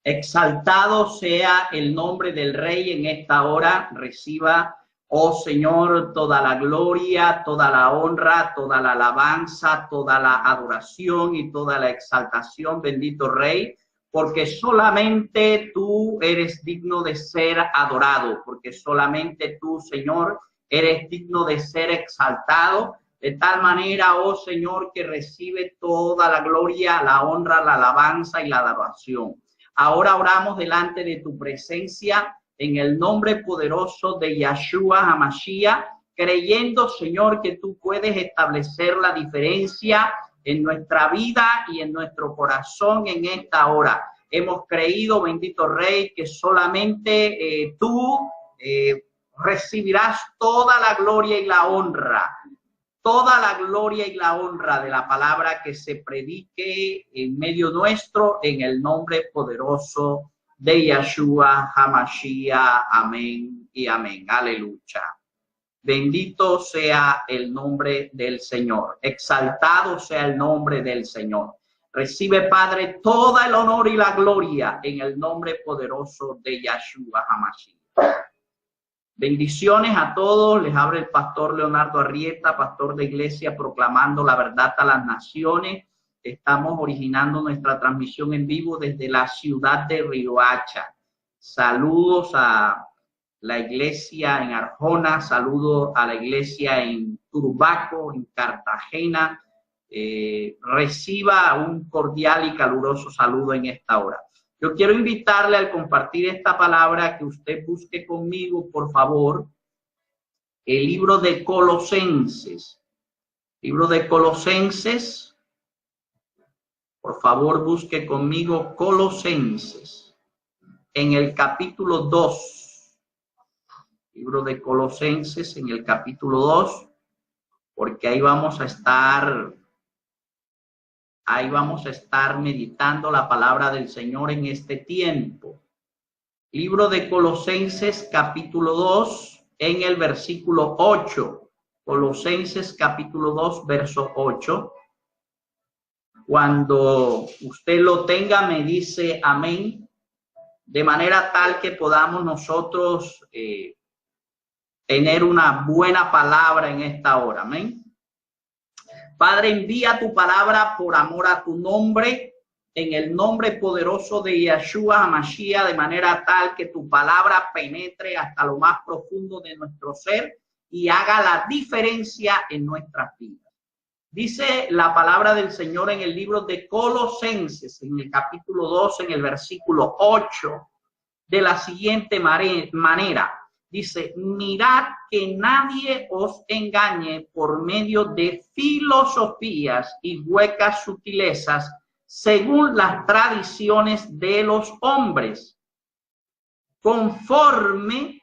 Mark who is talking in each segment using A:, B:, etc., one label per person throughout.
A: Exaltado sea el nombre del Rey en esta hora. Reciba, oh Señor, toda la gloria, toda la honra, toda la alabanza, toda la adoración y toda la exaltación, bendito Rey, porque solamente tú eres digno de ser adorado, porque solamente tú, Señor, eres digno de ser exaltado, de tal manera, oh Señor, que recibe toda la gloria, la honra, la alabanza y la adoración. Ahora oramos delante de tu presencia en el nombre poderoso de Yeshua HaMashiach, creyendo, Señor, que tú puedes establecer la diferencia en nuestra vida y en nuestro corazón en esta hora. Hemos creído, bendito Rey, que solamente tú recibirás toda la gloria y la honra. Toda la gloria y la honra de la palabra que se predique en medio nuestro, en el nombre poderoso de Yeshua HaMashiach. Amén y amén. Aleluya. Bendito sea el nombre del Señor. Exaltado sea el nombre del Señor. Recibe, Padre, todo el honor y la gloria en el nombre poderoso de Yeshua HaMashiach. Bendiciones a todos. Les habla el pastor Leonardo Arrieta, pastor de iglesia, proclamando la verdad a las naciones. Estamos originando nuestra transmisión en vivo desde la ciudad de Riohacha. Saludos a la iglesia en Arjona, saludos a la iglesia en Turbaco, en Cartagena. Reciba un cordial y caluroso saludo en esta hora. Yo quiero invitarle al compartir esta palabra que usted busque conmigo, por favor, el libro de Colosenses. Libro de Colosenses. Por favor, busque conmigo Colosenses. En el capítulo 2. Libro de Colosenses en el capítulo 2. Porque ahí vamos a estar meditando la palabra del Señor en este tiempo. Libro de Colosenses capítulo 2 en el versículo 8. Colosenses capítulo 2 verso 8. Cuando usted lo tenga me dice amén, de manera tal que podamos nosotros tener una buena palabra en esta hora. Amén. Padre, envía tu palabra por amor a tu nombre, en el nombre poderoso de Yeshua HaMashiach, de manera tal que tu palabra penetre hasta lo más profundo de nuestro ser y haga la diferencia en nuestras vidas. Dice la palabra del Señor en el libro de Colosenses, en el capítulo 2, en el versículo 8, de la siguiente manera. Dice, mirad que nadie os engañe por medio de filosofías y huecas sutilezas, según las tradiciones de los hombres, conforme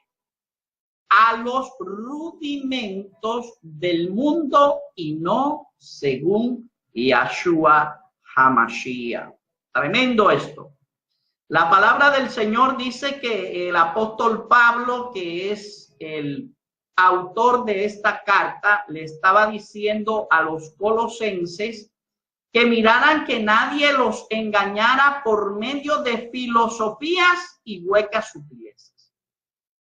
A: a los rudimentos del mundo y no según Yeshua HaMashiach. Tremendo esto. La palabra del Señor dice que el apóstol Pablo, que es el autor de esta carta, le estaba diciendo a los colosenses que miraran que nadie los engañara por medio de filosofías y huecas sutilezas.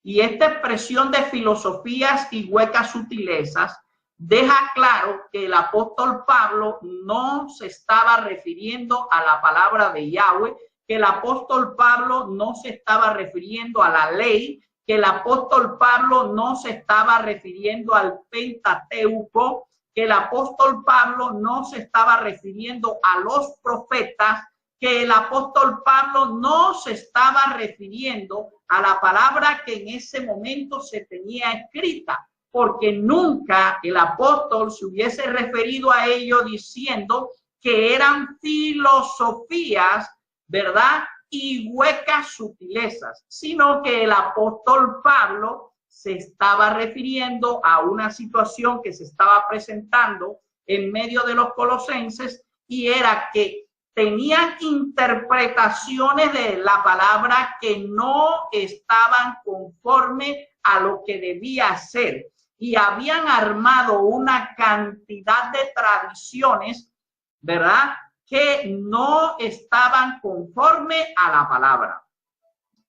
A: Y esta expresión de filosofías y huecas sutilezas deja claro que el apóstol Pablo no se estaba refiriendo a la palabra de Yahweh, que el apóstol Pablo no se estaba refiriendo a la ley, que el apóstol Pablo no se estaba refiriendo al Pentateuco, que el apóstol Pablo no se estaba refiriendo a los profetas, que el apóstol Pablo no se estaba refiriendo a la palabra que en ese momento se tenía escrita, porque nunca el apóstol se hubiese referido a ello diciendo que eran filosofías, ¿verdad? Y huecas sutilezas, sino que el apóstol Pablo se estaba refiriendo a una situación que se estaba presentando en medio de los colosenses, y era que tenían interpretaciones de la palabra que no estaban conforme a lo que debía ser, y habían armado una cantidad de tradiciones, ¿verdad?, que no estaban conforme a la palabra.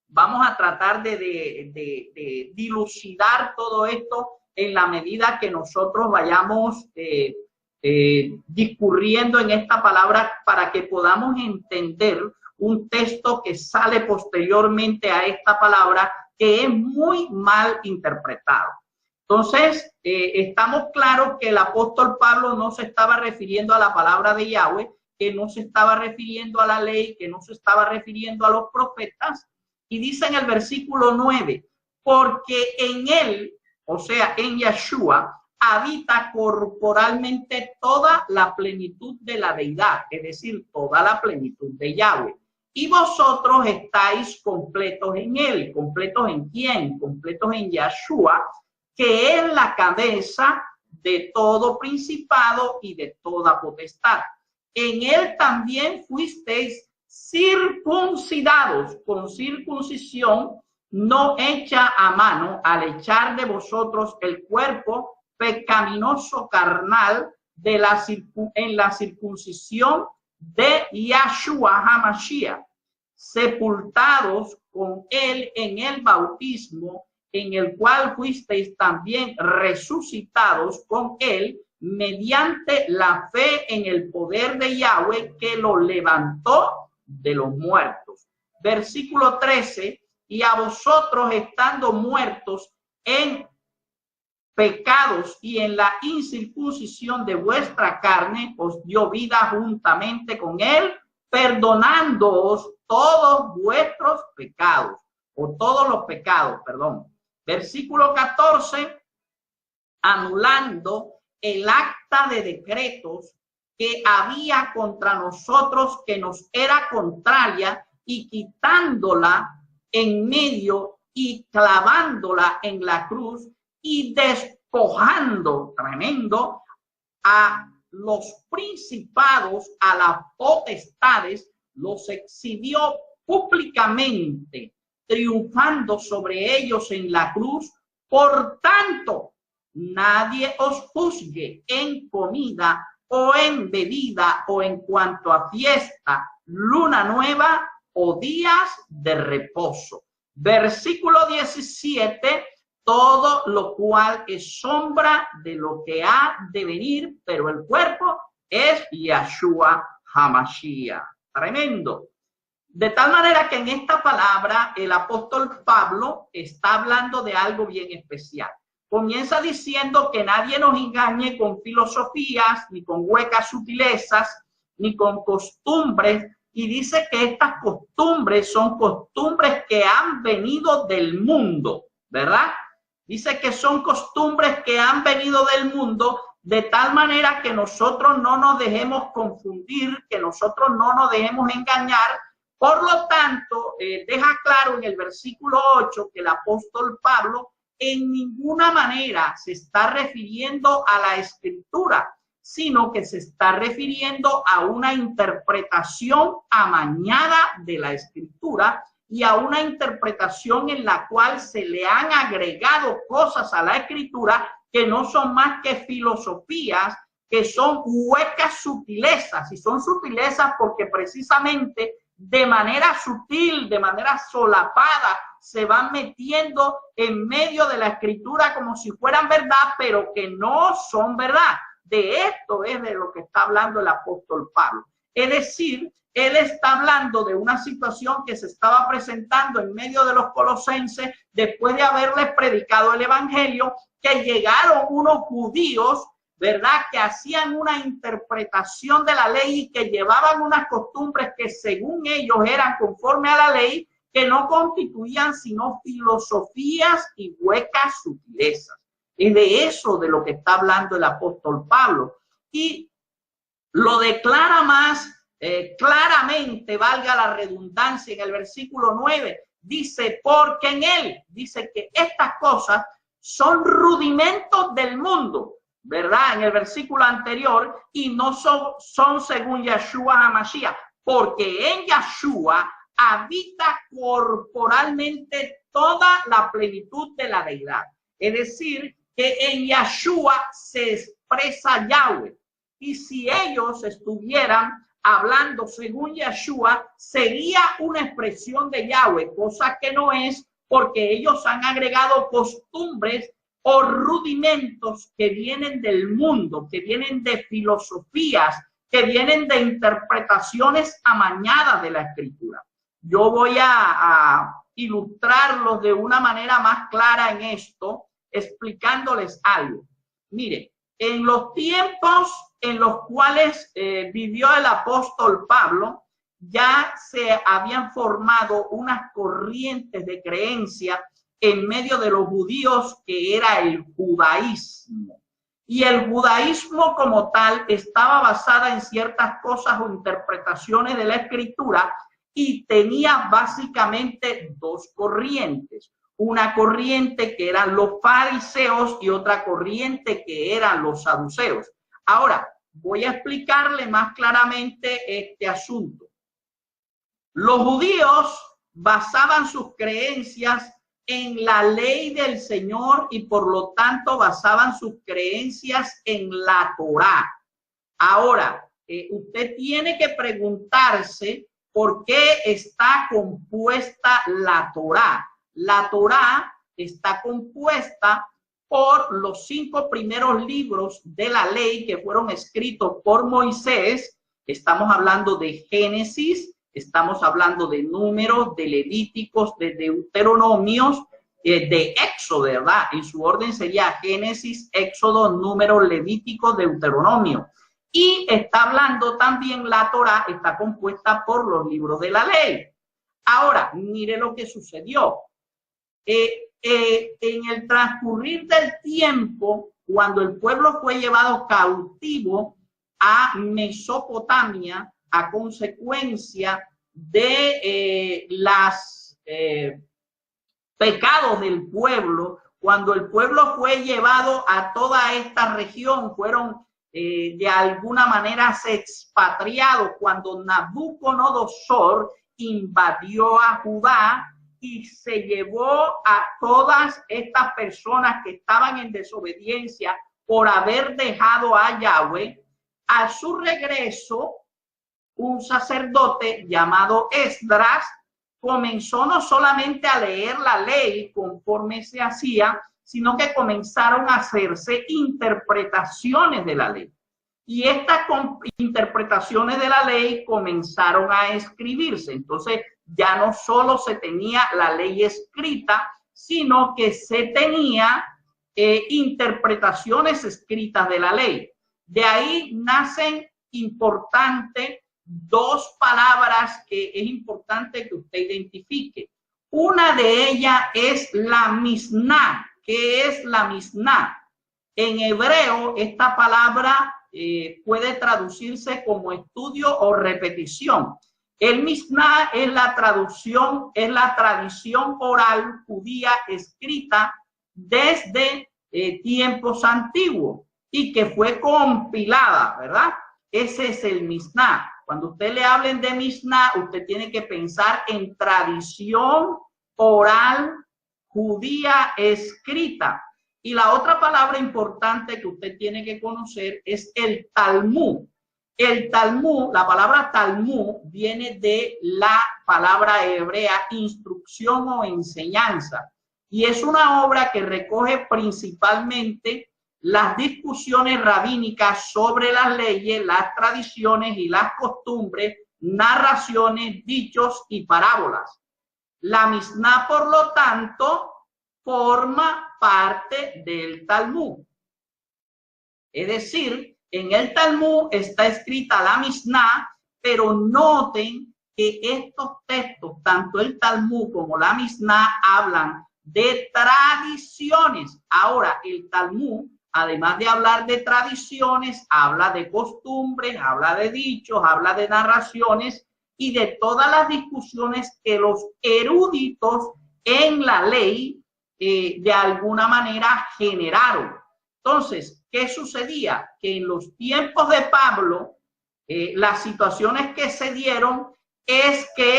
A: Vamos a tratar de dilucidar todo esto en la medida que nosotros vayamos discurriendo en esta palabra para que podamos entender un texto que sale posteriormente a esta palabra que es muy mal interpretado. Entonces, estamos claros que el apóstol Pablo no se estaba refiriendo a la palabra de Yahweh, que no se estaba refiriendo a la ley, que no se estaba refiriendo a los profetas. Y dice en el versículo 9, porque en él, o sea, en Yeshua, habita corporalmente toda la plenitud de la deidad, es decir, toda la plenitud de Yahweh. Y vosotros estáis completos en él. ¿Completos en quién? Completos en Yeshua, que es la cabeza de todo principado y de toda potestad. En él también fuisteis circuncidados con circuncisión no hecha a mano, al echar de vosotros el cuerpo pecaminoso carnal de en la circuncisión de Yahshua HaMashiach, sepultados con él en el bautismo, en el cual fuisteis también resucitados con él mediante la fe en el poder de Yahweh que lo levantó de los muertos. Versículo 13, y a vosotros estando muertos en pecados y en la incircuncisión de vuestra carne, os dio vida juntamente con él, perdonándoos todos vuestros pecados, o todos los pecados, perdón. Versículo 14, anulando el acta de decretos que había contra nosotros, que nos era contraria, y quitándola en medio y clavándola en la cruz, y despojando, tremendo, a los principados, a las potestades, los exhibió públicamente, triunfando sobre ellos en la cruz. Por tanto, nadie os juzgue en comida o en bebida o en cuanto a fiesta, luna nueva o días de reposo. Versículo 17, todo lo cual es sombra de lo que ha de venir, pero el cuerpo es Yahshua HaMashiach. Tremendo. De tal manera que en esta palabra el apóstol Pablo está hablando de algo bien especial. Comienza diciendo que nadie nos engañe con filosofías, ni con huecas sutilezas, ni con costumbres. Y dice que estas costumbres son costumbres que han venido del mundo, ¿verdad? Dice que son costumbres que han venido del mundo, de tal manera que nosotros no nos dejemos confundir, que nosotros no nos dejemos engañar. Por lo tanto, deja claro en el versículo 8 que el apóstol Pablo en ninguna manera se está refiriendo a la escritura, sino que se está refiriendo a una interpretación amañada de la escritura y a una interpretación en la cual se le han agregado cosas a la escritura que no son más que filosofías, que son huecas sutilezas, y son sutilezas porque precisamente de manera sutil, de manera solapada, se van metiendo en medio de la escritura como si fueran verdad, pero que no son verdad. De esto es de lo que está hablando el apóstol Pablo. Es decir, él está hablando de una situación que se estaba presentando en medio de los colosenses después de haberles predicado el evangelio, que llegaron unos judíos, ¿verdad?, que hacían una interpretación de la ley y que llevaban unas costumbres que según ellos eran conforme a la ley, que no constituían sino filosofías y huecas sutilezas. Es de eso de lo que está hablando el apóstol Pablo. Y lo declara más claramente, valga la redundancia, en el versículo 9. Dice, porque en él, dice que estas cosas son rudimentos del mundo, ¿verdad? En el versículo anterior, y no son según Yahshua HaMashiach, porque en Yahshua habita corporalmente toda la plenitud de la deidad. Es decir, que en Yahshua se expresa Yahweh. Y si ellos estuvieran hablando según Yeshua, seguía una expresión de Yahweh, cosa que no es, porque ellos han agregado costumbres o rudimentos que vienen del mundo, que vienen de filosofías, que vienen de interpretaciones amañadas de la Escritura. Yo voy a ilustrarlos de una manera más clara en esto, explicándoles algo. Mire, en los tiempos en los cuales vivió el apóstol Pablo, ya se habían formado unas corrientes de creencia en medio de los judíos, que era el judaísmo. Y el judaísmo como tal estaba basada en ciertas cosas o interpretaciones de la Escritura, y tenía básicamente dos corrientes. Una corriente que eran los fariseos y otra corriente que eran los saduceos. Ahora, voy a explicarle más claramente este asunto. Los judíos basaban sus creencias en la ley del Señor y por lo tanto basaban sus creencias en la Torá. Ahora, usted tiene que preguntarse por qué está compuesta la Torá. La Torá está compuesta por los 5 primeros libros de la ley que fueron escritos por Moisés. Estamos hablando de Génesis, estamos hablando de Números, de Levíticos, de Deuteronomios, de Éxodo, ¿verdad? En su orden sería Génesis, Éxodo, Números, Levíticos, Deuteronomio. Y está hablando también la Torá, está compuesta por los libros de la ley. Ahora, mire lo que sucedió. En el transcurrir del tiempo, cuando el pueblo fue llevado cautivo a Mesopotamia, a consecuencia de los pecados del pueblo, cuando el pueblo fue llevado a toda esta región, fueron de alguna manera expatriados, cuando Nabucodonosor invadió a Judá y se llevó a todas estas personas que estaban en desobediencia por haber dejado a Yahweh. A su regreso, un sacerdote llamado Esdras comenzó no solamente a leer la ley conforme se hacía, sino que comenzaron a hacerse interpretaciones de la ley. Y estas interpretaciones de la ley comenzaron a escribirse. Entonces, ya no solo se tenía la ley escrita, sino que se tenía interpretaciones escritas de la ley. De ahí nacen importantes dos palabras que es importante que usted identifique. Una de ellas es la Misná. ¿Qué es la Misná? En hebreo, esta palabra puede traducirse como estudio o repetición. El Misná es la traducción, es la tradición oral judía escrita desde tiempos antiguos y que fue compilada, ¿verdad? Ese es el Misná. Cuando usted le hablen de Misná, usted tiene que pensar en tradición oral judía escrita. Y la otra palabra importante que usted tiene que conocer es el Talmud. El Talmud, la palabra Talmud viene de la palabra hebrea instrucción o enseñanza. Y es una obra que recoge principalmente las discusiones rabínicas sobre las leyes, las tradiciones y las costumbres, narraciones, dichos y parábolas. La Misná, por lo tanto, forma parte del Talmud. Es decir, en el Talmud está escrita la Misná, pero noten que estos textos, tanto el Talmud como la Misná, hablan de tradiciones. Ahora, el Talmud, además de hablar de tradiciones, habla de costumbres, habla de dichos, habla de narraciones y de todas las discusiones que los eruditos en la ley de alguna manera generaron. Entonces, ¿qué sucedía? Que en los tiempos de Pablo, las situaciones que se dieron es que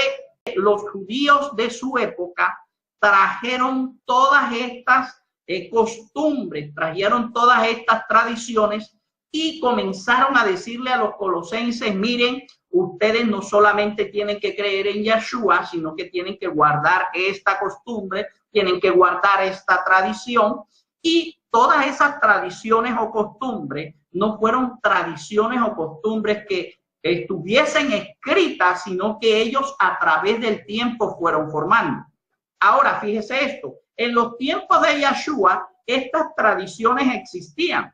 A: los judíos de su época trajeron todas estas costumbres, trajeron todas estas tradiciones y comenzaron a decirle a los colosenses, miren, ustedes no solamente tienen que creer en Yeshua, sino que tienen que guardar esta costumbre, tienen que guardar esta tradición, y todas esas tradiciones o costumbres no fueron tradiciones o costumbres que estuviesen escritas, sino que ellos a través del tiempo fueron formando. Ahora, fíjese esto, en los tiempos de Yeshua, estas tradiciones existían.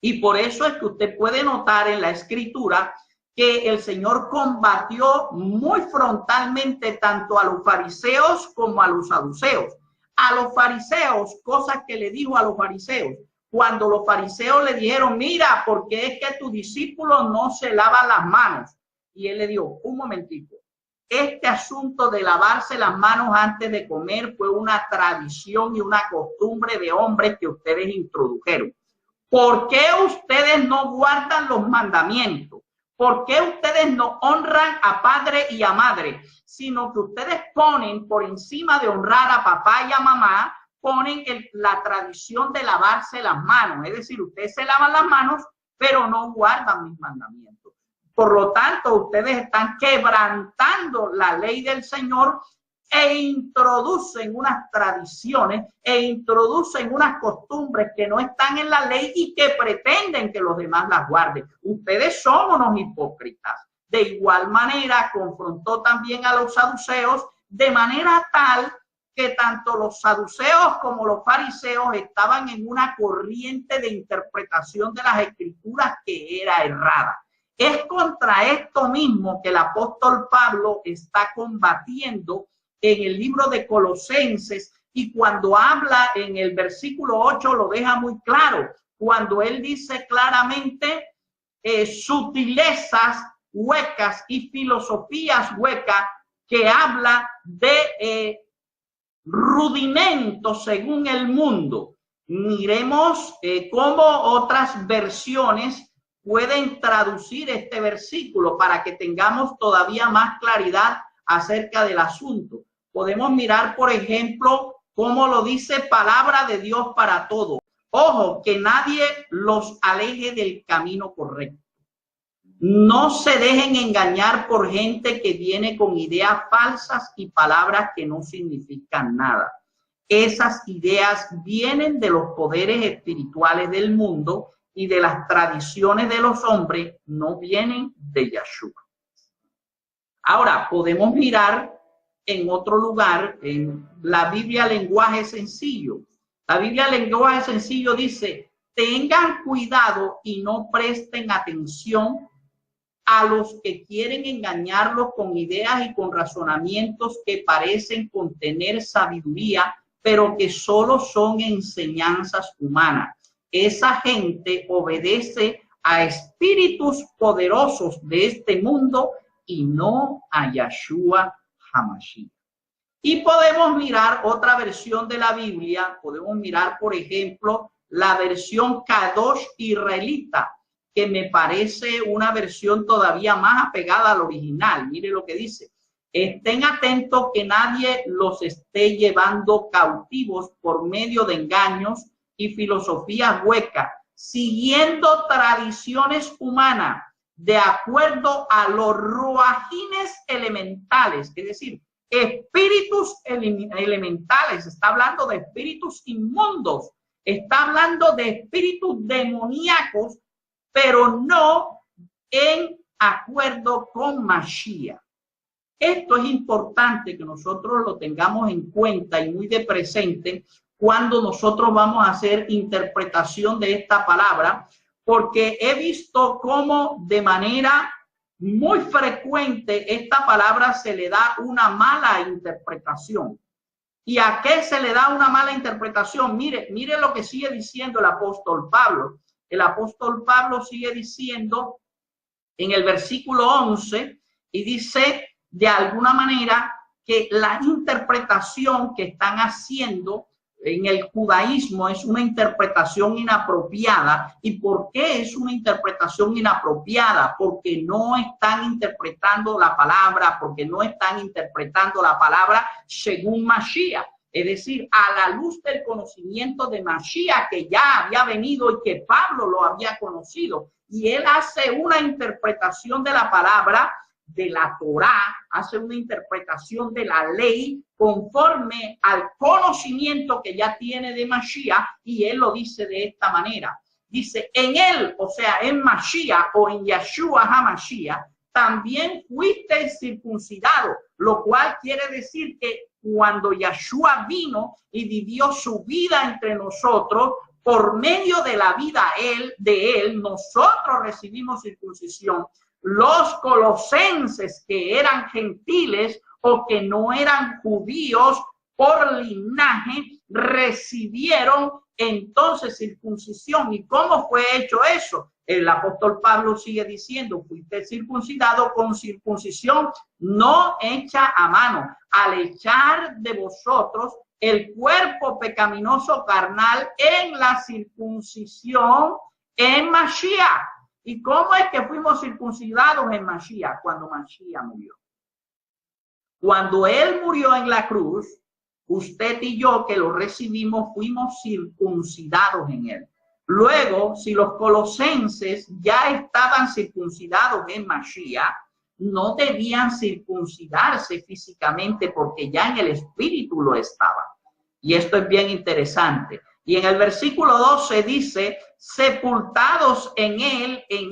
A: Y por eso es que usted puede notar en la escritura que el Señor combatió muy frontalmente tanto a los fariseos como a los saduceos. A los fariseos, cosas que le dijo a los fariseos, cuando los fariseos le dijeron, mira, ¿por qué es que tus discípulos no se lavan las manos? Y él le dijo, un momentito, este asunto de lavarse las manos antes de comer fue una tradición y una costumbre de hombres que ustedes introdujeron. ¿Por qué ustedes no guardan los mandamientos? ¿Por qué ustedes no honran a padre y a madre? Sino que ustedes ponen por encima de honrar a papá y a mamá, ponen la tradición de lavarse las manos. Es decir, ustedes se lavan las manos, pero no guardan mis mandamientos. Por lo tanto, ustedes están quebrantando la ley del Señor e introducen unas tradiciones e introducen unas costumbres que no están en la ley y que pretenden que los demás las guarden. Ustedes son unos hipócritas. De igual manera, confrontó también a los saduceos, de manera tal que tanto los saduceos como los fariseos estaban en una corriente de interpretación de las escrituras que era errada. Es contra esto mismo que el apóstol Pablo está combatiendo en el libro de Colosenses, y cuando habla en el versículo 8 lo deja muy claro, cuando él dice claramente sutilezas huecas y filosofías huecas, que habla de rudimentos según el mundo. Miremos cómo otras versiones pueden traducir este versículo para que tengamos todavía más claridad acerca del asunto. Podemos mirar, por ejemplo, cómo lo dice Palabra de Dios para Todos. Ojo, que nadie los aleje del camino correcto. No se dejen engañar por gente que viene con ideas falsas y palabras que no significan nada. Esas ideas vienen de los poderes espirituales del mundo y de las tradiciones de los hombres, no vienen de Yeshua. Ahora, podemos mirar en otro lugar, en la Biblia Lenguaje Sencillo. La Biblia Lenguaje Sencillo dice, tengan cuidado y no presten atención a los que quieren engañarlos con ideas y con razonamientos que parecen contener sabiduría, pero que solo son enseñanzas humanas. Esa gente obedece a espíritus poderosos de este mundo y no a Yeshua HaMashiach. Y podemos mirar otra versión de la Biblia, podemos mirar, por ejemplo, la versión Kadosh israelita, que me parece una versión todavía más apegada al original. Mire lo que dice. Estén atentos que nadie los esté llevando cautivos por medio de engaños y filosofías huecas, siguiendo tradiciones humanas, de acuerdo a los ruajines elementales, es decir, espíritus elementales. Está hablando de espíritus inmundos, está hablando de espíritus demoníacos, pero no en acuerdo con Mashiach. Esto es importante que nosotros lo tengamos en cuenta y muy de presente cuando nosotros vamos a hacer interpretación de esta palabra, porque he visto cómo de manera muy frecuente esta palabra se le da una mala interpretación. ¿Y a qué se le da una mala interpretación? Mire lo que sigue diciendo el apóstol Pablo. El apóstol Pablo sigue diciendo en el versículo 11 y dice de alguna manera que la interpretación que están haciendo en el judaísmo es una interpretación inapropiada. ¿Y por qué es una interpretación inapropiada? Porque no están interpretando la palabra, porque no están interpretando la palabra según Mashiach. es decir, a la luz del conocimiento de Mashiach que ya había venido y que Pablo lo había conocido. Y él hace una interpretación de la palabra de la Torá, hace una interpretación de la ley conforme al conocimiento que ya tiene de Mashiach, y él lo dice de esta manera. Dice, en él, o sea, en Mashiach o en Yeshua HaMashiach, también fuiste circuncidado, lo cual quiere decir que cuando Yeshua vino y vivió su vida entre nosotros, por medio de la vida de él, nosotros recibimos circuncisión. Los colosenses que eran gentiles o que no eran judíos por linaje, recibieron entonces circuncisión. ¿Y cómo fue hecho eso? El apóstol Pablo sigue diciendo, fuiste circuncidado con circuncisión no hecha a mano, al echar de vosotros el cuerpo pecaminoso carnal en la circuncisión en Mashiach. ¿Y cómo es que fuimos circuncidados en Mashiach? Cuando Mashiach murió. Cuando él murió en la cruz, usted y yo que lo recibimos fuimos circuncidados en él. Luego, si los colosenses ya estaban circuncidados en Mashiach, no debían circuncidarse físicamente porque ya en el espíritu lo estaban. Y esto es bien interesante. Y en el versículo 12 dice, sepultados en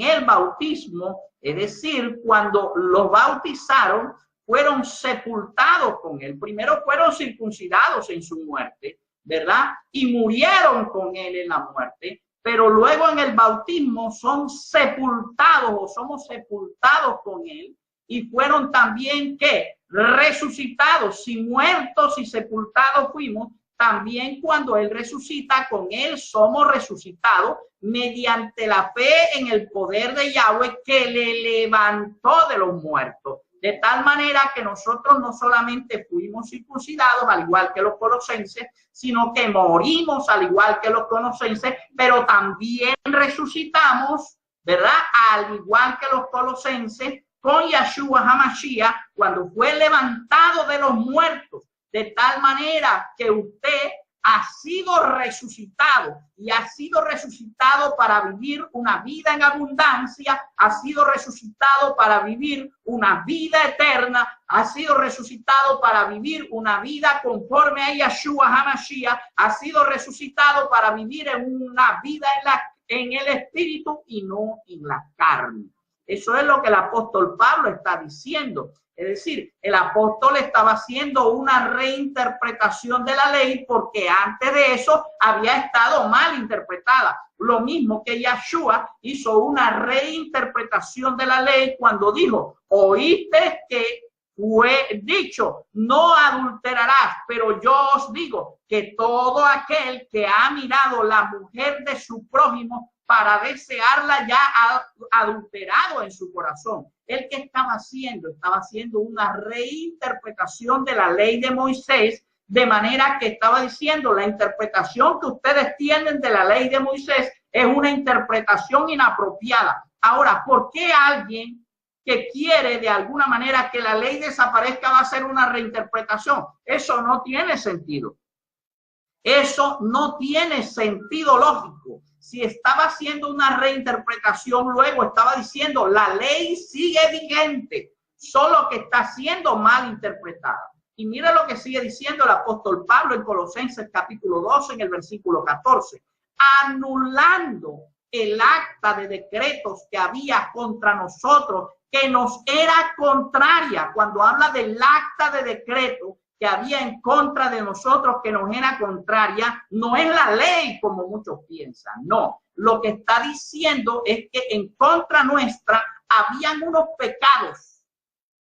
A: el bautismo, es decir, cuando los bautizaron, fueron sepultados con él. Primero fueron circuncidados en su muerte, ¿verdad? Y murieron con él en la muerte, pero luego en el bautismo son sepultados o somos sepultados con él y fueron también, ¿qué? Resucitados. Si muertos y sepultados fuimos, también cuando él resucita, con él somos resucitados mediante la fe en el poder de Yahweh que le levantó de los muertos. De tal manera que nosotros no solamente fuimos circuncidados, al igual que los colosenses, sino que morimos al igual que los colosenses, pero también resucitamos, ¿verdad? Al igual que los colosenses, con Yeshua HaMashiach, cuando fue levantado de los muertos. De tal manera que usted ha sido resucitado y ha sido resucitado para vivir una vida en abundancia, ha sido resucitado para vivir una vida eterna, ha sido resucitado para vivir una vida conforme a Yeshua HaMashiach, ha sido resucitado para vivir en una vida en el espíritu y no en la carne. Eso es lo que el apóstol Pablo está diciendo. Es decir, el apóstol estaba haciendo una reinterpretación de la ley porque antes de eso había estado mal interpretada. Lo mismo que Yeshua hizo una reinterpretación de la ley cuando dijo, oíste que fue dicho, no adulterarás, pero yo os digo que todo aquel que ha mirado la mujer de su prójimo para desearla ya ha adulterado en su corazón. ¿El que estaba haciendo? Estaba haciendo una reinterpretación de la ley de Moisés, de manera que estaba diciendo la interpretación que ustedes tienen de la ley de Moisés es una interpretación inapropiada. Ahora, ¿por qué alguien que quiere de alguna manera que la ley desaparezca va a hacer una reinterpretación? Eso no tiene sentido. Eso no tiene sentido lógico. Si estaba haciendo una reinterpretación, luego estaba diciendo la ley sigue vigente, solo que está siendo mal interpretada. Y mira lo que sigue diciendo el apóstol Pablo en Colosenses capítulo 12 en el versículo 14. Anulando el acta de decretos que había contra nosotros, que nos era contraria. Cuando habla del acta de decretos que había en contra de nosotros, que nos era contraria, no es la ley como muchos piensan, no. Lo que está diciendo es que en contra nuestra habían unos pecados,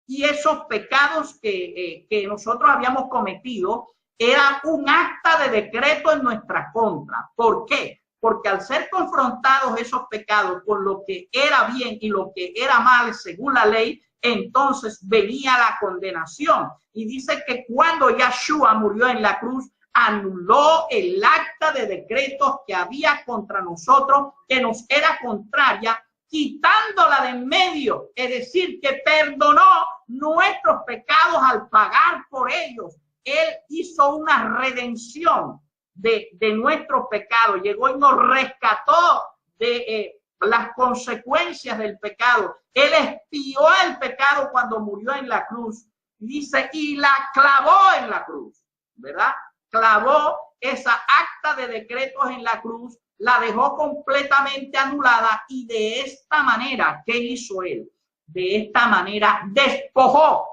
A: y esos pecados que nosotros habíamos cometido era un acta de decreto en nuestra contra. ¿Por qué? Porque al ser confrontados esos pecados con lo que era bien y lo que era mal según la ley, entonces venía la condenación. Y dice que cuando Yeshua murió en la cruz, anuló el acta de decretos que había contra nosotros, que nos era contraria, quitándola de en medio, es decir, que perdonó nuestros pecados al pagar por ellos Él hizo una redención de nuestros pecados, llegó y nos rescató de las consecuencias del pecado. Él expió el pecado cuando murió en la cruz. Dice, y la clavó en la cruz, ¿verdad? Clavó esa acta de decretos en la cruz, la dejó completamente anulada y de esta manera, ¿qué hizo él? De esta manera despojó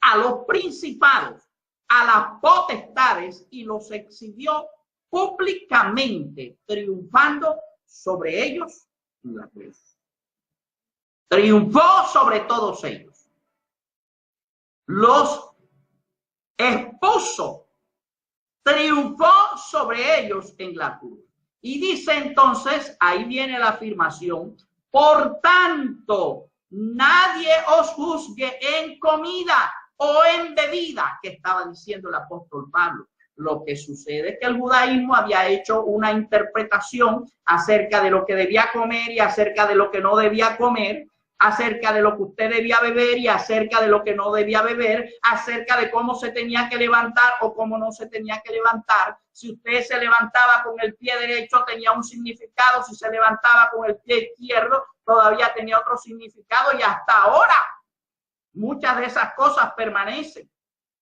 A: a los principados, a las potestades y los exhibió públicamente, triunfando sobre ellos en la cruz. Triunfó sobre todos ellos. Los expuso, triunfó sobre ellos en la cruz. Y dice entonces, ahí viene la afirmación, por tanto, nadie os juzgue en comida o en bebida, que estaba diciendo el apóstol Pablo. Lo que sucede es que el judaísmo había hecho una interpretación acerca de lo que debía comer y acerca de lo que no debía comer, acerca de lo que usted debía beber y acerca de lo que no debía beber, acerca de cómo se tenía que levantar o cómo no se tenía que levantar. Si usted se levantaba con el pie derecho tenía un significado, si se levantaba con el pie izquierdo todavía tenía otro significado y hasta ahora muchas de esas cosas permanecen.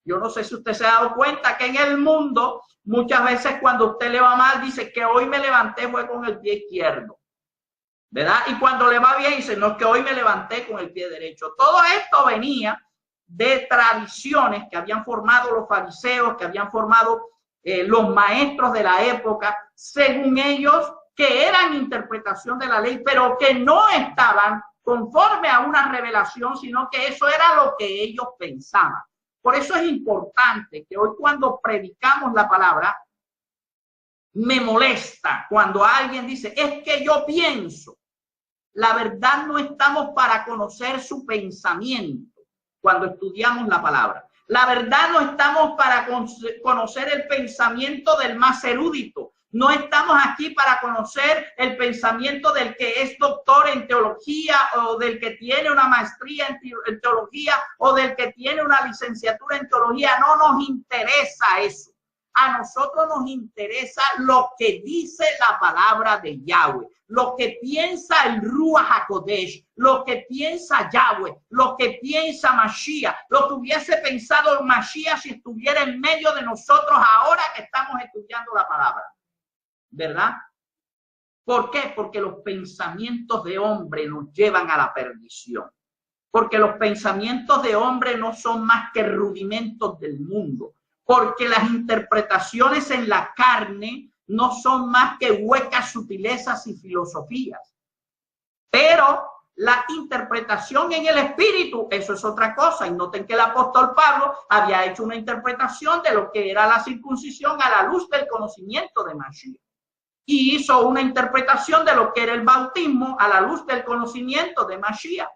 A: Yo no sé si usted se ha dado cuenta que en el mundo muchas veces cuando usted le va mal dice que hoy me levanté fue con el pie izquierdo, ¿verdad? Y cuando le va bien dice, no, es que hoy me levanté con el pie derecho. Todo esto venía de tradiciones que habían formado los fariseos, que habían formado los maestros de la época, según ellos, que eran interpretación de la ley, pero que no estaban conforme a una revelación, sino que eso era lo que ellos pensaban. Por eso es importante que hoy cuando predicamos la palabra, me molesta cuando alguien dice, es que yo pienso. La verdad no estamos para conocer su pensamiento cuando estudiamos la palabra. La verdad no estamos para conocer el pensamiento del más erudito. No estamos aquí para conocer el pensamiento del que es doctor en teología o del que tiene una maestría en teología o del que tiene una licenciatura en teología. No nos interesa eso. A nosotros nos interesa lo que dice la palabra de Yahweh, lo que piensa el Ruach HaKodesh, lo que piensa Yahweh, lo que piensa Mashiach, lo que hubiese pensado Mashiach si estuviera en medio de nosotros ahora que estamos estudiando la palabra. ¿Verdad? ¿Por qué? Porque los pensamientos de hombre nos llevan a la perdición. Porque los pensamientos de hombre no son más que rudimentos del mundo. Porque las interpretaciones en la carne no son más que huecas sutilezas y filosofías. Pero la interpretación en el espíritu, eso es otra cosa. Y noten que el apóstol Pablo había hecho una interpretación de lo que era la circuncisión a la luz del conocimiento de Mashiach. Y hizo una interpretación de lo que era el bautismo a la luz del conocimiento de Mashiach.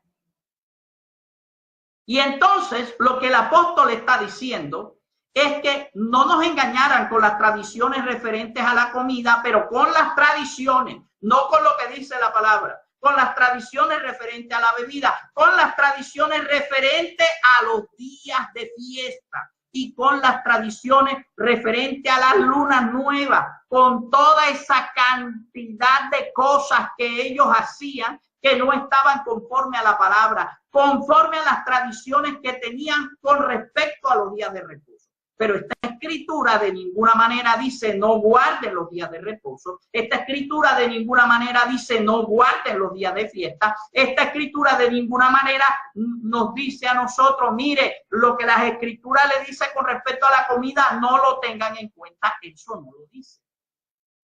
A: Y entonces lo que el apóstol está diciendo es que no nos engañaran con las tradiciones referentes a la comida, pero con las tradiciones, no con lo que dice la palabra, con las tradiciones referentes a la bebida, con las tradiciones referentes a los días de fiesta y con las tradiciones referentes a las lunas nuevas, con toda esa cantidad de cosas que ellos hacían que no estaban conforme a la palabra, conforme a las tradiciones que tenían con respecto a los días de reposo. Pero esta escritura de ninguna manera dice no guarden los días de reposo. Esta escritura de ninguna manera dice no guarden los días de fiesta. Esta escritura de ninguna manera nos dice a nosotros, mire, lo que las escrituras le dice con respecto a la comida, no lo tengan en cuenta. Eso no lo dice.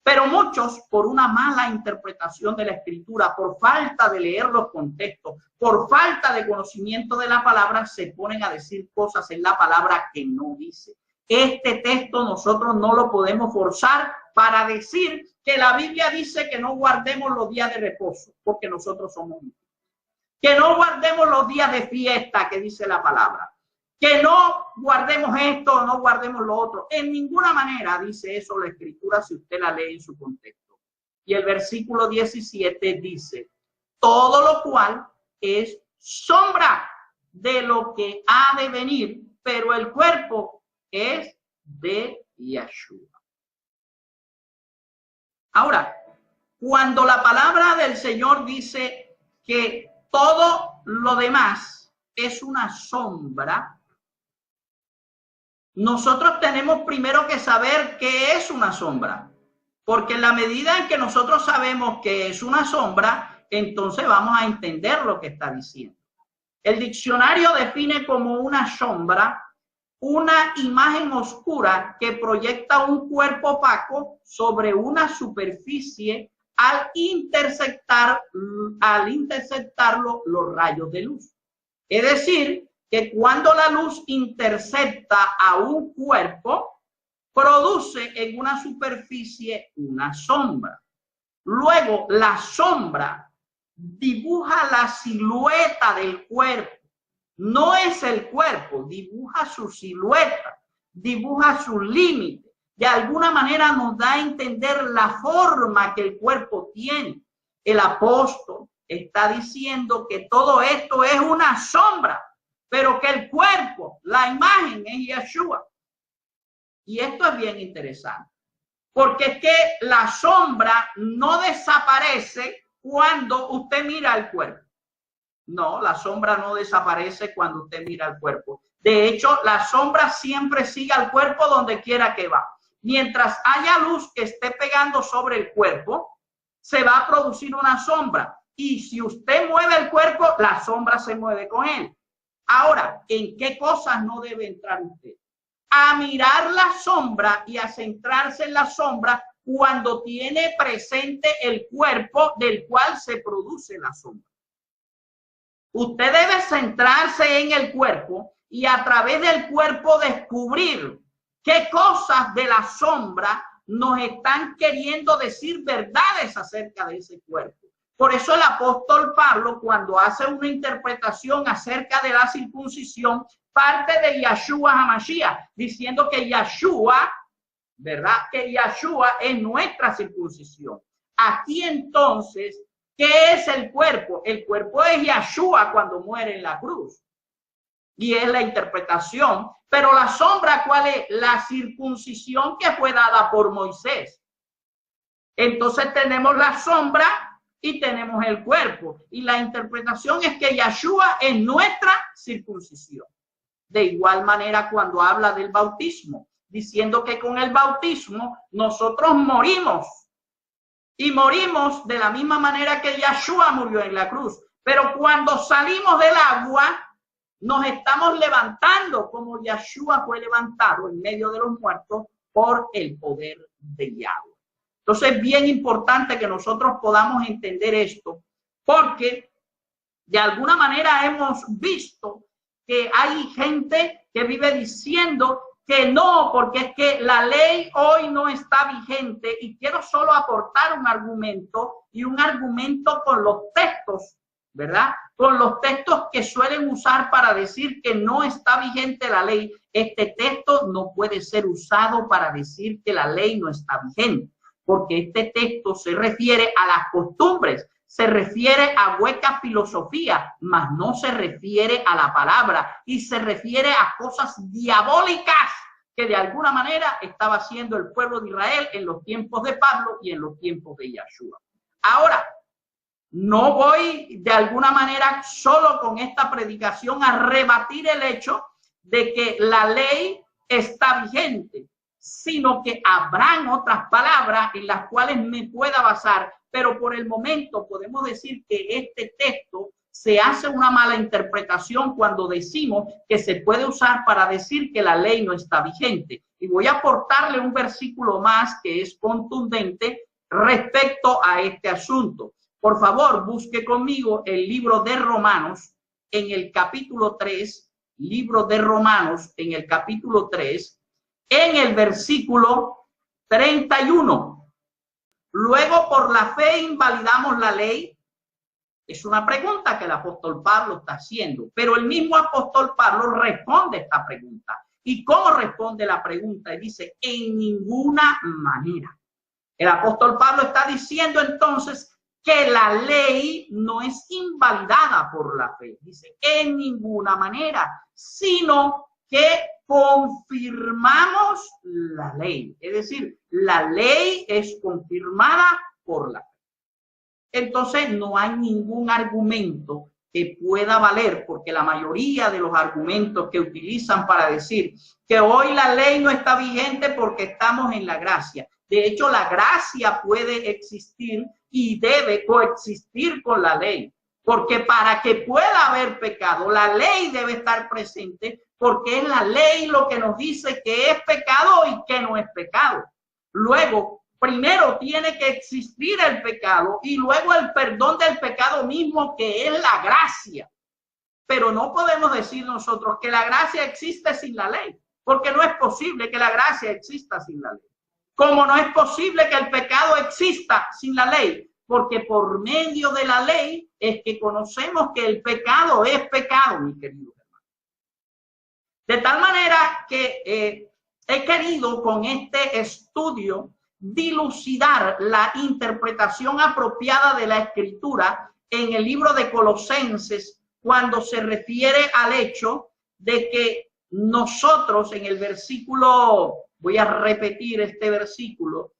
A: Pero muchos, por una mala interpretación de la escritura, por falta de leer los contextos, por falta de conocimiento de la palabra, se ponen a decir cosas en la palabra que no dice. Este texto nosotros no lo podemos forzar para decir que la Biblia dice que no guardemos los días de reposo, porque nosotros somos hijos. Que no guardemos los días de fiesta, que dice la palabra. Que no guardemos esto, no guardemos lo otro. En ninguna manera dice eso la escritura si usted la lee en su contexto. Y el versículo 17 dice, todo lo cual es sombra de lo que ha de venir, pero el cuerpo es de Yeshua. Ahora, cuando la palabra del Señor dice que todo lo demás es una sombra, nosotros tenemos primero que saber qué es una sombra, porque en la medida en que nosotros sabemos que es una sombra, entonces vamos a entender lo que está diciendo. El diccionario define como una sombra una imagen oscura que proyecta un cuerpo opaco sobre una superficie al interceptarlo los rayos de luz. Es decir, que cuando la luz intercepta a un cuerpo, produce en una superficie una sombra. Luego, la sombra dibuja la silueta del cuerpo. No es el cuerpo, dibuja su silueta, dibuja su límite. De alguna manera nos da a entender la forma que el cuerpo tiene. El apóstol está diciendo que todo esto es una sombra, pero que el cuerpo, la imagen es Yeshua. Y esto es bien interesante, porque es que la sombra no desaparece cuando usted mira el cuerpo. No, la sombra no desaparece cuando usted mira el cuerpo. De hecho, la sombra siempre sigue al cuerpo donde quiera que va. Mientras haya luz que esté pegando sobre el cuerpo, se va a producir una sombra. Y si usted mueve el cuerpo, la sombra se mueve con él. Ahora, ¿en qué cosas no debe entrar usted? A mirar la sombra y a centrarse en la sombra cuando tiene presente el cuerpo del cual se produce la sombra. Usted debe centrarse en el cuerpo y a través del cuerpo descubrir qué cosas de la sombra nos están queriendo decir verdades acerca de ese cuerpo. Por eso el apóstol Pablo, cuando hace una interpretación acerca de la circuncisión, parte de Yeshua HaMashiach, diciendo que Yeshua, ¿verdad? Que Yeshua es nuestra circuncisión. Aquí entonces, ¿qué es el cuerpo? El cuerpo es Yeshua cuando muere en la cruz. Y es la interpretación. Pero la sombra, ¿cuál es? La circuncisión que fue dada por Moisés. Entonces tenemos la sombra y tenemos el cuerpo. Y la interpretación es que Yeshua es nuestra circuncisión. De igual manera cuando habla del bautismo, diciendo que con el bautismo nosotros morimos. Y morimos de la misma manera que Yeshua murió en la cruz. Pero cuando salimos del agua, nos estamos levantando como Yeshua fue levantado en medio de los muertos por el poder de Yahweh. Entonces es bien importante que nosotros podamos entender esto, porque de alguna manera hemos visto que hay gente que vive diciendo que no, porque es que la ley hoy no está vigente, y quiero solo aportar un argumento, y un argumento con los textos, ¿verdad? Con los textos que suelen usar para decir que no está vigente la ley. Este texto no puede ser usado para decir que la ley no está vigente, porque este texto se refiere a las costumbres, se refiere a hueca filosofía, mas no se refiere a la palabra, y se refiere a cosas diabólicas que de alguna manera estaba haciendo el pueblo de Israel en los tiempos de Pablo y en los tiempos de Yeshua. Ahora, no voy de alguna manera solo con esta predicación a rebatir el hecho de que la ley está vigente, sino que habrán otras palabras en las cuales me pueda basar, pero por el momento podemos decir que este texto se hace una mala interpretación cuando decimos que se puede usar para decir que la ley no está vigente. Y voy a aportarle un versículo más que es contundente respecto a este asunto. Por favor, busque conmigo el libro de Romanos en el capítulo 3, libro de Romanos en el capítulo 3, en el versículo 31. Luego, por la fe invalidamos la ley. Es una pregunta que el apóstol Pablo está haciendo, pero el mismo apóstol Pablo responde esta pregunta. ¿Y cómo responde la pregunta? Y dice, en ninguna manera. El apóstol Pablo está diciendo entonces que la ley no es invalidada por la fe. Dice, en ninguna manera, sino que confirmamos la ley. Es decir, la ley es confirmada por la fe. Entonces no hay ningún argumento que pueda valer, porque la mayoría de los argumentos que utilizan para decir que hoy la ley no está vigente porque estamos en la gracia. De hecho, la gracia puede existir y debe coexistir con la ley, porque para que pueda haber pecado, la ley debe estar presente, porque es la ley lo que nos dice que es pecado y que no es pecado. Luego, primero tiene que existir el pecado y luego el perdón del pecado mismo, que es la gracia. Pero no podemos decir nosotros que la gracia existe sin la ley, porque no es posible que la gracia exista sin la ley. Como no es posible que el pecado exista sin la ley, porque por medio de la ley es que conocemos que el pecado es pecado, mi querido hermano. De tal manera que he querido con este estudio dilucidar la interpretación apropiada de la Escritura en el libro de Colosenses, cuando se refiere al hecho de que nosotros en el versículo, voy a repetir este versículo,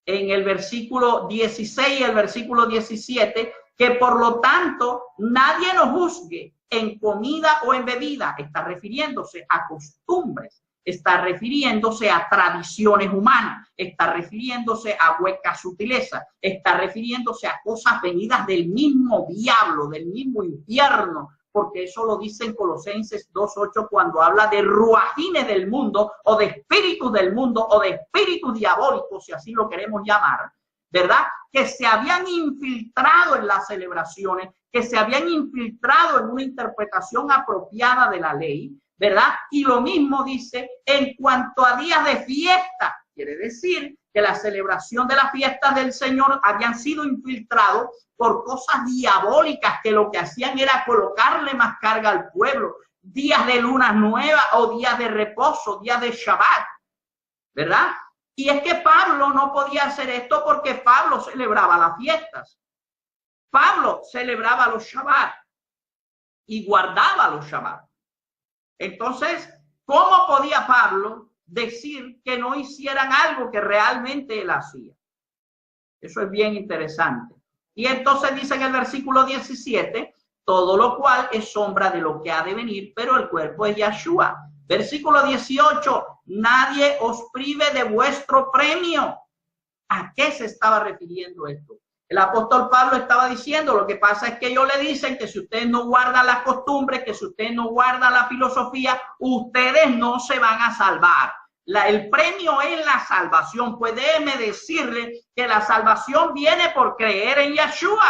A: en el versículo 16 y el versículo 17, que por lo tanto nadie nos juzgue en comida o en bebida. Está refiriéndose a costumbres, está refiriéndose a tradiciones humanas, está refiriéndose a huecas sutilezas, está refiriéndose a cosas venidas del mismo diablo, del mismo infierno, porque eso lo dice en Colosenses 2:8 cuando habla de ruajines del mundo o de espíritus del mundo o de espíritus diabólicos, si así lo queremos llamar, ¿verdad? Que se habían infiltrado en las celebraciones, que se habían infiltrado en una interpretación apropiada de la ley, ¿verdad? Y lo mismo dice en cuanto a días de fiesta. Quiere decir que la celebración de las fiestas del Señor habían sido infiltrados por cosas diabólicas que lo que hacían era colocarle más carga al pueblo. Días de luna nueva o días de reposo, días de Shabbat, ¿verdad? Y es que Pablo no podía hacer esto porque Pablo celebraba las fiestas. Pablo celebraba los Shabbat y guardaba los Shabbat. Entonces, ¿cómo podía Pablo decir que no hicieran algo que realmente él hacía? Eso es bien interesante. Y entonces dice en el versículo 17, todo lo cual es sombra de lo que ha de venir, pero el cuerpo es Yahshua. Versículo 18, nadie os prive de vuestro premio. ¿A qué se estaba refiriendo esto? El apóstol Pablo estaba diciendo, lo que pasa es que ellos le dicen que si ustedes no guardan las costumbres, que si ustedes no guardan la filosofía, ustedes no se van a salvar. El premio es la salvación. Pues déjeme decirle que la salvación viene por creer en Yahshua,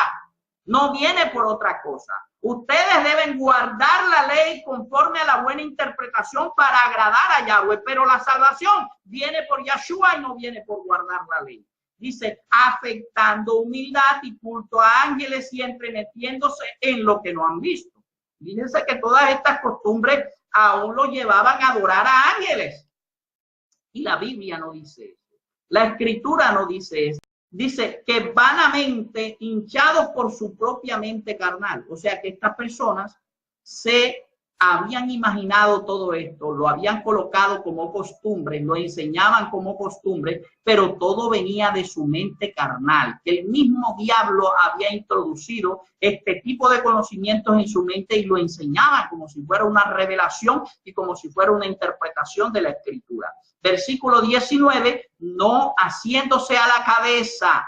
A: no viene por otra cosa. Ustedes deben guardar la ley conforme a la buena interpretación para agradar a Yahweh, pero la salvación viene por Yahshua y no viene por guardar la ley. Dice, afectando humildad y culto a ángeles y entremetiéndose en lo que no han visto. Fíjense que todas estas costumbres aún lo llevaban a adorar a ángeles. Y la Biblia no dice eso. La Escritura no dice eso. Dice que vanamente hinchados por su propia mente carnal. O sea que estas personas se habían imaginado todo esto, lo habían colocado como costumbre, lo enseñaban como costumbre, pero todo venía de su mente carnal, que el mismo diablo había introducido este tipo de conocimientos en su mente y lo enseñaban como si fuera una revelación y como si fuera una interpretación de la Escritura. Versículo 19, no haciéndose a la cabeza,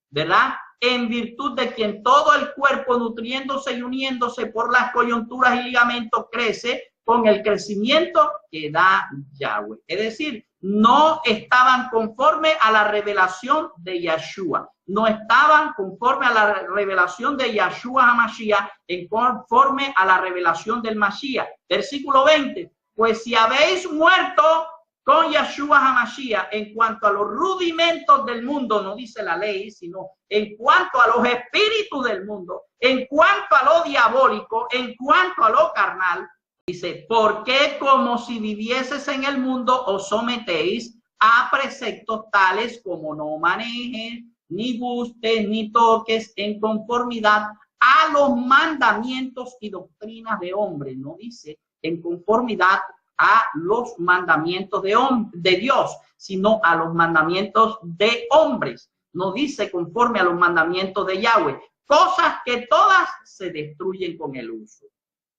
A: ¿verdad? En virtud de quien todo el cuerpo, nutriéndose y uniéndose por las coyunturas y ligamentos, crece con el crecimiento que da Yahweh. Es decir, no estaban conforme a la revelación de Yahshua. No estaban conforme a la revelación de Yahshua HaMashiach, conforme a la revelación del Mashiach. Versículo 20, pues si habéis muerto con Yahshua HaMashiach en cuanto a los rudimentos del mundo, no dice la ley, sino en cuanto a los espíritus del mundo, en cuanto a lo diabólico, en cuanto a lo carnal, dice, porque como si vivieses en el mundo os sometéis a preceptos tales como no manejes, ni gustes, ni toques en conformidad a los mandamientos y doctrinas de hombres, no dice en conformidad a los mandamientos de Dios, sino a los mandamientos de hombres. No dice conforme a los mandamientos de Yahweh. Cosas que todas se destruyen con el uso,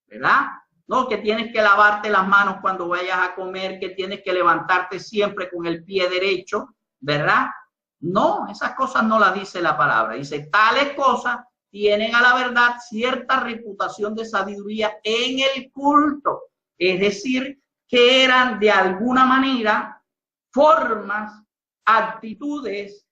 A: ¿verdad? No, que tienes que lavarte las manos cuando vayas a comer, que tienes que levantarte siempre con el pie derecho, ¿verdad? No, esas cosas no las dice la palabra. Dice, tales cosas tienen a la verdad cierta reputación de sabiduría en el culto. Es decir, que eran de alguna manera formas, actitudes,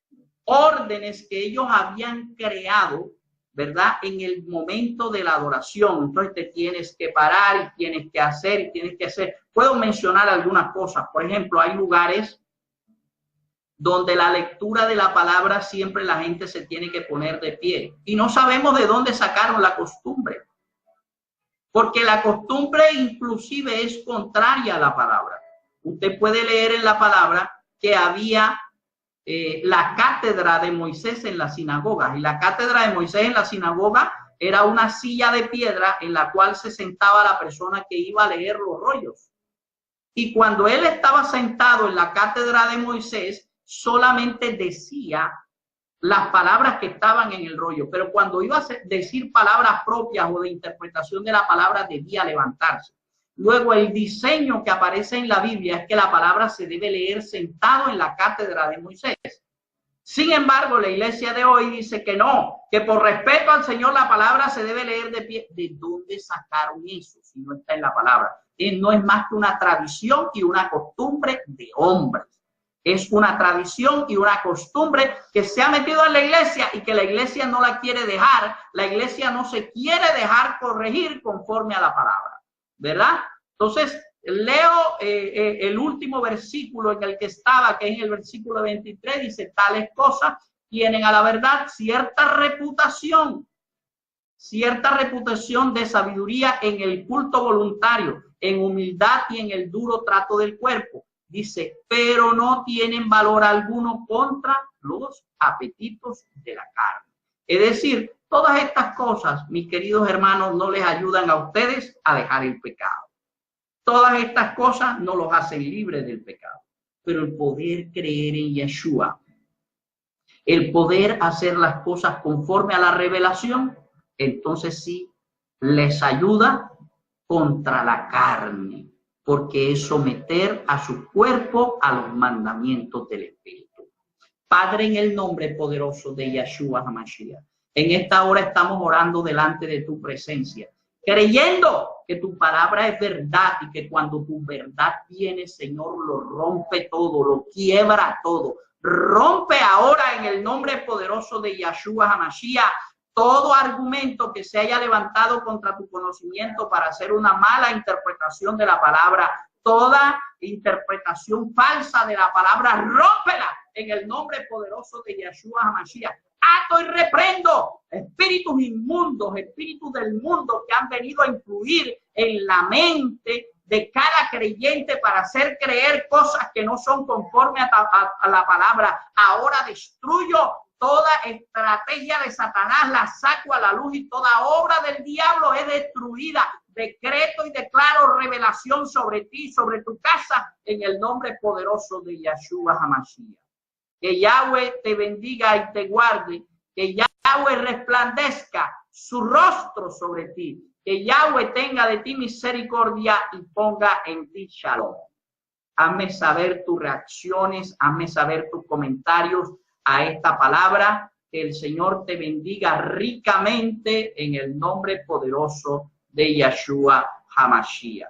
A: órdenes que ellos habían creado, ¿verdad? En el momento de la adoración. Entonces te tienes que parar y tienes que hacer y tienes que hacer. Puedo mencionar algunas cosas. Por ejemplo, hay lugares donde la lectura de la palabra siempre la gente se tiene que poner de pie. Y no sabemos de dónde sacaron la costumbre. Porque la costumbre inclusive es contraria a la palabra. Usted puede leer en la palabra que había la cátedra de Moisés en la sinagoga. Y la cátedra de Moisés en la sinagoga era una silla de piedra en la cual se sentaba la persona que iba a leer los rollos. Y cuando él estaba sentado en la cátedra de Moisés, solamente decía las palabras que estaban en el rollo, pero cuando iba a decir palabras propias o de interpretación de la palabra, debía levantarse. Luego, el diseño que aparece en la Biblia es que la palabra se debe leer sentado en la cátedra de Moisés. Sin embargo, la iglesia de hoy dice que no, que por respeto al Señor la palabra se debe leer de pie. ¿De dónde sacaron eso si no está en la palabra? No es más que una tradición y una costumbre de hombres. Es una tradición y una costumbre que se ha metido en la iglesia y que la iglesia no la quiere dejar. La iglesia no se quiere dejar corregir conforme a la palabra, ¿verdad? Entonces, leo el último versículo en el que estaba, que es el versículo 23, dice, tales cosas tienen a la verdad cierta reputación de sabiduría en el culto voluntario, en humildad y en el duro trato del cuerpo. Dice, pero no tienen valor alguno contra los apetitos de la carne. Es decir, todas estas cosas, mis queridos hermanos, no les ayudan a ustedes a dejar el pecado. Todas estas cosas no los hacen libres del pecado. Pero el poder creer en Yeshua, el poder hacer las cosas conforme a la revelación, entonces sí les ayuda contra la carne, porque es someter a su cuerpo a los mandamientos del Espíritu. Padre, en el nombre poderoso de Yeshua HaMashiach, en esta hora estamos orando delante de tu presencia, creyendo que tu palabra es verdad y que cuando tu verdad viene, Señor, lo rompe todo, lo quiebra todo. Rompe ahora en el nombre poderoso de Yeshua HaMashiach todo argumento que se haya levantado contra tu conocimiento para hacer una mala interpretación de la palabra. Toda interpretación falsa de la palabra, rómpela en el nombre poderoso de Yeshua HaMashiach. Ato y reprendo espíritus inmundos, espíritus del mundo que han venido a influir en la mente de cada creyente para hacer creer cosas que no son conforme a la palabra. Ahora destruyo toda estrategia de Satanás, la saco a la luz y toda obra del diablo es destruida. Decreto y declaro revelación sobre ti, sobre tu casa, en el nombre poderoso de Yeshua HaMashiach. Que Yahweh te bendiga y te guarde, que Yahweh resplandezca su rostro sobre ti, que Yahweh tenga de ti misericordia y ponga en ti shalom. Hazme saber tus reacciones, hazme saber tus comentarios a esta palabra. Que el Señor te bendiga ricamente en el nombre poderoso de Yeshua HaMashiach.